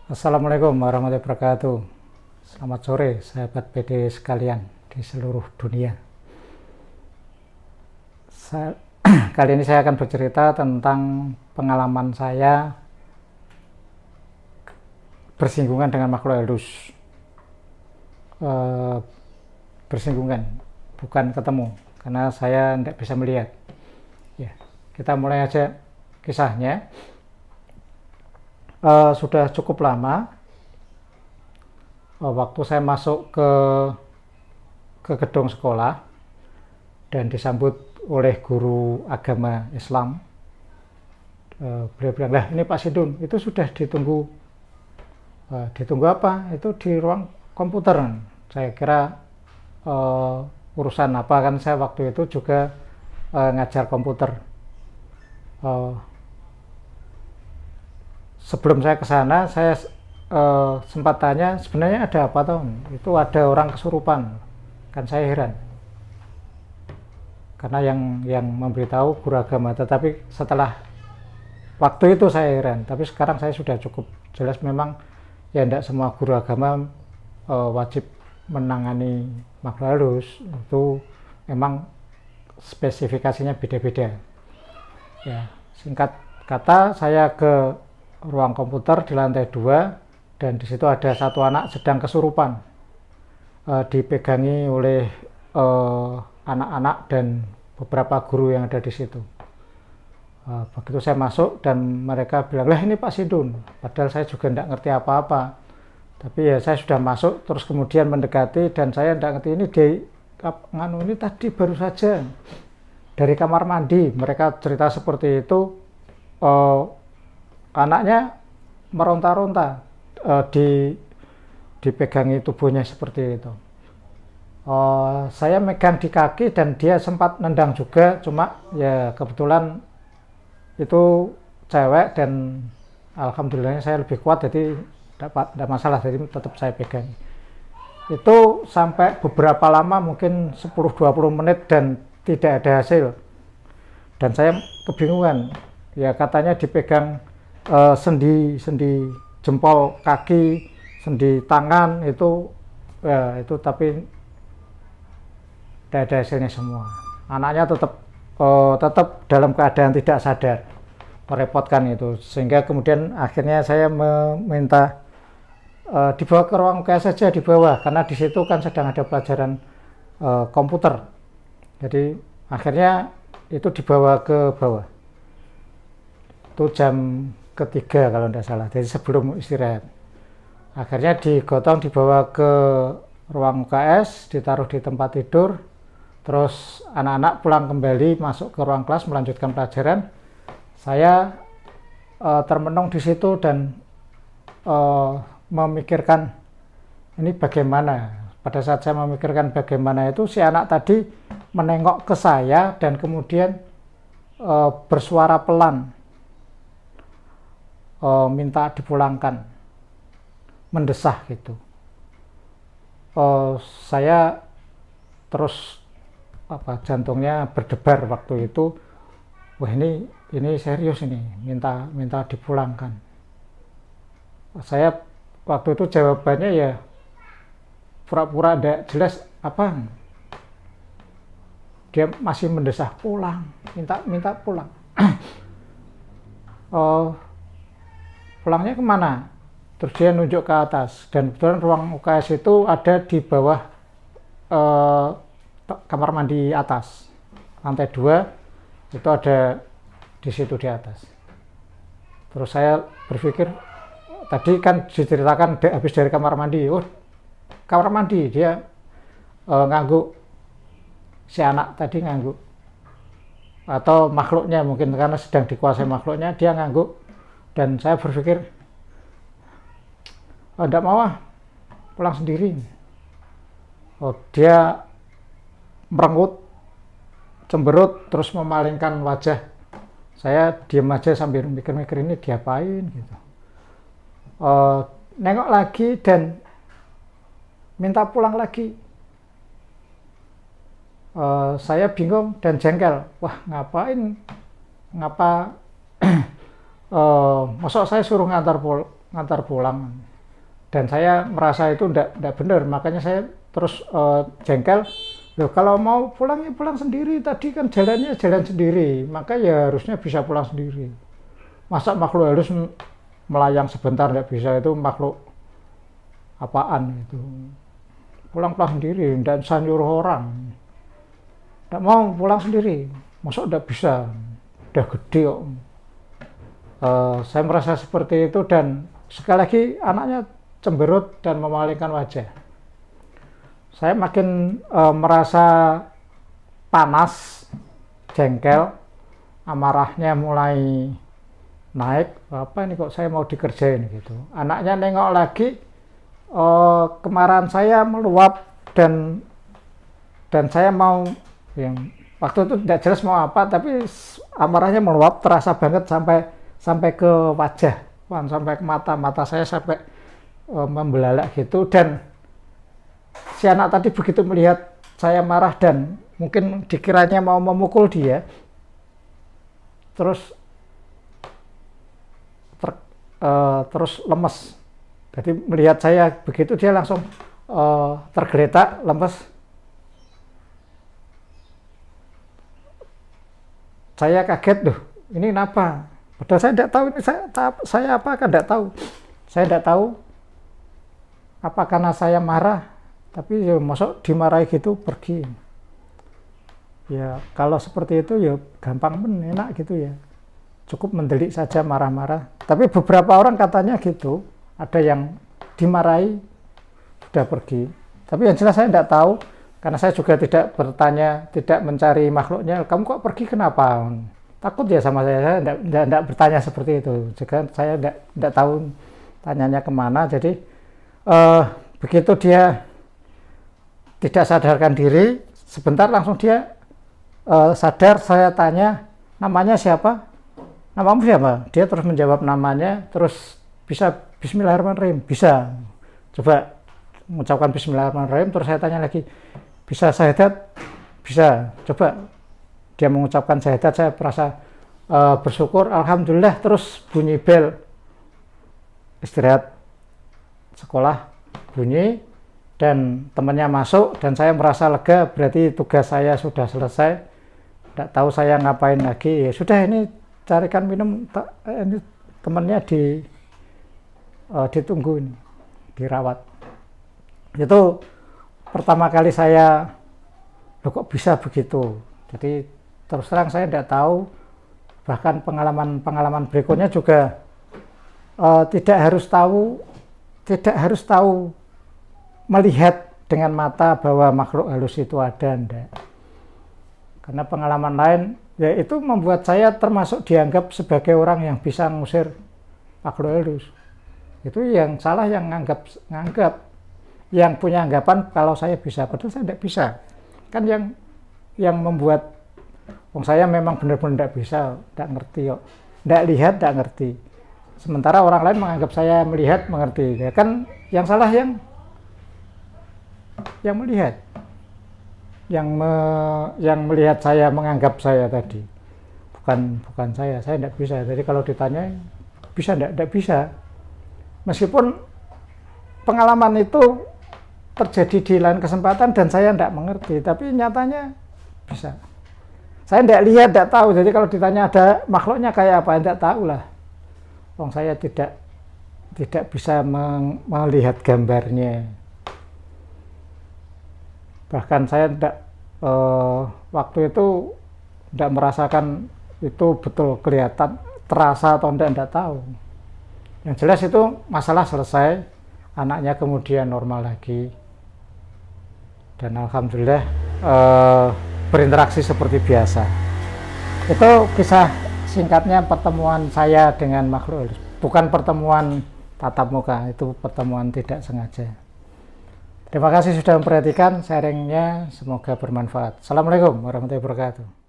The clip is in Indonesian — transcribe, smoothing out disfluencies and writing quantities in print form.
Assalamualaikum warahmatullahi wabarakatuh. Selamat sore sahabat PD sekalian di seluruh dunia. Kali ini saya akan bercerita tentang pengalaman saya bersinggungan dengan makhluk halus. Bersinggungan, bukan ketemu, karena saya tidak bisa melihat. Ya, kita mulai aja kisahnya. Sudah cukup lama waktu saya masuk ke gedung sekolah dan disambut oleh guru agama Islam. Beliau bilang, lah ini Pak Sidun, itu sudah ditunggu. Ditunggu apa? Itu di ruang komputer. Saya kira urusan apa, kan saya waktu itu juga ngajar komputer. Sebelum saya ke sana, saya sempat tanya, sebenarnya ada apa toh? Itu ada orang kesurupan. Kan saya heran. Karena yang memberitahu guru agama, tetapi setelah waktu itu saya heran. Tapi sekarang saya sudah cukup jelas, memang ya tidak semua guru agama wajib menangani makhluk halus. Itu memang spesifikasinya beda-beda. Ya, singkat kata, saya ke ruang komputer di lantai 2 dan di situ ada satu anak sedang kesurupan, dipegangi oleh anak-anak dan beberapa guru yang ada di situ. Begitu saya masuk dan mereka bilang, lah ini Pak Sidun, padahal saya juga tidak ngerti apa-apa, tapi ya saya sudah masuk, terus kemudian mendekati dan saya tidak ngerti ini tadi baru saja dari kamar mandi. Mereka cerita seperti itu. Anaknya meronta-ronta, dipegangi tubuhnya seperti itu. Saya megang di kaki dan dia sempat nendang juga, cuma ya kebetulan itu cewek dan alhamdulillahnya saya lebih kuat, jadi tidak masalah, jadi tetap saya pegang. Itu sampai beberapa lama, mungkin 10-20 menit dan tidak ada hasil. Dan saya kebingungan, ya katanya dipegang sendi jempol kaki, sendi tangan itu, ya itu, tapi tidak ada hasilnya semua. Anaknya tetap dalam keadaan tidak sadar, merepotkan itu, sehingga kemudian akhirnya saya meminta dibawa ke ruang UKS saja, di bawah, karena di situ kan sedang ada pelajaran komputer. Jadi akhirnya itu dibawa ke bawah. Itu jam ketiga kalau tidak salah, jadi sebelum istirahat. Akhirnya digotong, dibawa ke ruang UKS, ditaruh di tempat tidur, terus anak-anak pulang kembali, masuk ke ruang kelas melanjutkan pelajaran. Saya termenung di situ dan memikirkan ini bagaimana. Pada saat saya memikirkan bagaimana itu, si anak tadi menengok ke saya dan kemudian bersuara pelan, minta dipulangkan, mendesah gitu. Saya terus jantungnya berdebar waktu itu. Wah, ini serius, ini minta dipulangkan. Saya waktu itu jawabannya ya pura-pura tidak jelas apa. Dia masih mendesah, pulang, minta pulang. Pulangnya kemana? Terus dia nunjuk ke atas, dan kebetulan ruang UKS itu ada di bawah kamar mandi atas, lantai 2 itu ada di situ di atas. Terus saya berpikir, tadi kan diceritakan habis dari kamar mandi, kamar mandi, dia ngangguk, si anak tadi ngangguk, atau makhluknya mungkin karena sedang dikuasai makhluknya, dia ngangguk. Dan saya berpikir, tidak mau pulang sendiri. Dia merengut, cemberut, terus memalingkan wajah. Saya diam aja sambil mikir-mikir ini diapain gitu. Nengok lagi dan minta pulang lagi. Saya bingung dan jengkel. Wah, ngapa masa saya suruh ngantar ngantar pulang. Dan saya merasa itu enggak benar, makanya saya terus jengkel. Loh, kalau mau pulang ya pulang sendiri, tadi kan jalannya jalan sendiri, maka ya harusnya bisa pulang sendiri. Masa makhluk halus melayang sebentar enggak bisa, itu makhluk apaan itu. Pulang-pulang sendiri, enggak bisa nyuruh orang. Enggak mau pulang sendiri, masa enggak bisa, udah gede kok. Saya merasa seperti itu, dan sekali lagi anaknya cemberut dan memalingkan wajah. Saya makin merasa panas, jengkel, amarahnya mulai naik. Apa ini kok saya mau dikerjain gitu. Anaknya nengok lagi, kemarahan saya meluap, dan saya mau yang waktu itu tidak jelas mau apa, tapi amarahnya meluap, terasa banget sampai ke wajah, sampai ke mata saya sampai membelalak gitu. Dan si anak tadi begitu melihat saya marah dan mungkin dikiranya mau memukul dia, terus lemes. Jadi melihat saya begitu dia langsung tergeletak, lemes. Saya kaget, loh ini kenapa? Padahal saya tidak tahu ini saya apa, kan tidak tahu. Saya tidak tahu apa karena saya marah, tapi ya masuk dimarahi gitu pergi. Ya kalau seperti itu ya gampang enak gitu ya. Cukup mendelik saja marah-marah. Tapi beberapa orang katanya gitu, ada yang dimarahi sudah pergi. Tapi yang jelas saya tidak tahu, karena saya juga tidak bertanya, tidak mencari makhluknya. Kamu kok pergi kenapa? Takut ya sama saya tidak bertanya seperti itu. Juga saya tidak tahu tanyanya kemana. Jadi begitu dia tidak sadarkan diri, sebentar langsung dia sadar. Saya tanya, namanya siapa? Namamu siapa? Dia terus menjawab namanya, terus bisa Bismillahirrahmanirrahim, bisa. Coba mengucapkan Bismillahirrahmanirrahim, terus saya tanya lagi, bisa syahadat? Bisa. Coba dia mengucapkan syahadat, saya merasa bersyukur, alhamdulillah. Terus bunyi bel istirahat sekolah, bunyi, dan temannya masuk, dan saya merasa lega, berarti tugas saya sudah selesai. Tidak tahu saya ngapain lagi, ya sudah, ini carikan minum, ini temannya ditunggu, ini dirawat. Itu pertama kali saya, loh kok bisa begitu. Jadi terus terang saya tidak tahu, bahkan pengalaman berikutnya juga tidak harus tahu melihat dengan mata bahwa makhluk halus itu ada, enggak. Karena pengalaman lain ya itu membuat saya termasuk dianggap sebagai orang yang bisa ngusir makhluk halus. Itu yang salah yang nganggap yang punya anggapan kalau saya bisa, padahal saya tidak bisa. Kan yang membuat saya memang benar-benar tidak bisa, tidak ngerti kok. Tidak lihat, tidak ngerti. Sementara orang lain menganggap saya melihat, mengerti. Ya kan yang salah yang melihat. Yang melihat saya menganggap saya tadi. Bukan saya tidak bisa. Jadi kalau ditanya bisa tidak bisa. Meskipun pengalaman itu terjadi di lain kesempatan dan saya tidak mengerti, tapi nyatanya bisa. Saya tidak lihat, tidak tahu. Jadi kalau ditanya ada makhluknya kayak apa, tidak tahu lah. Saya tidak bisa melihat gambarnya. Bahkan saya tidak waktu itu tidak merasakan itu betul kelihatan, terasa atau tidak tahu. Yang jelas itu masalah selesai, anaknya kemudian normal lagi. Dan alhamdulillah berinteraksi seperti biasa. Itu kisah singkatnya pertemuan saya dengan makhluk halus. Bukan pertemuan tatap muka, itu pertemuan tidak sengaja. Terima kasih sudah memperhatikan sharingnya, semoga bermanfaat. Assalamualaikum warahmatullahi wabarakatuh.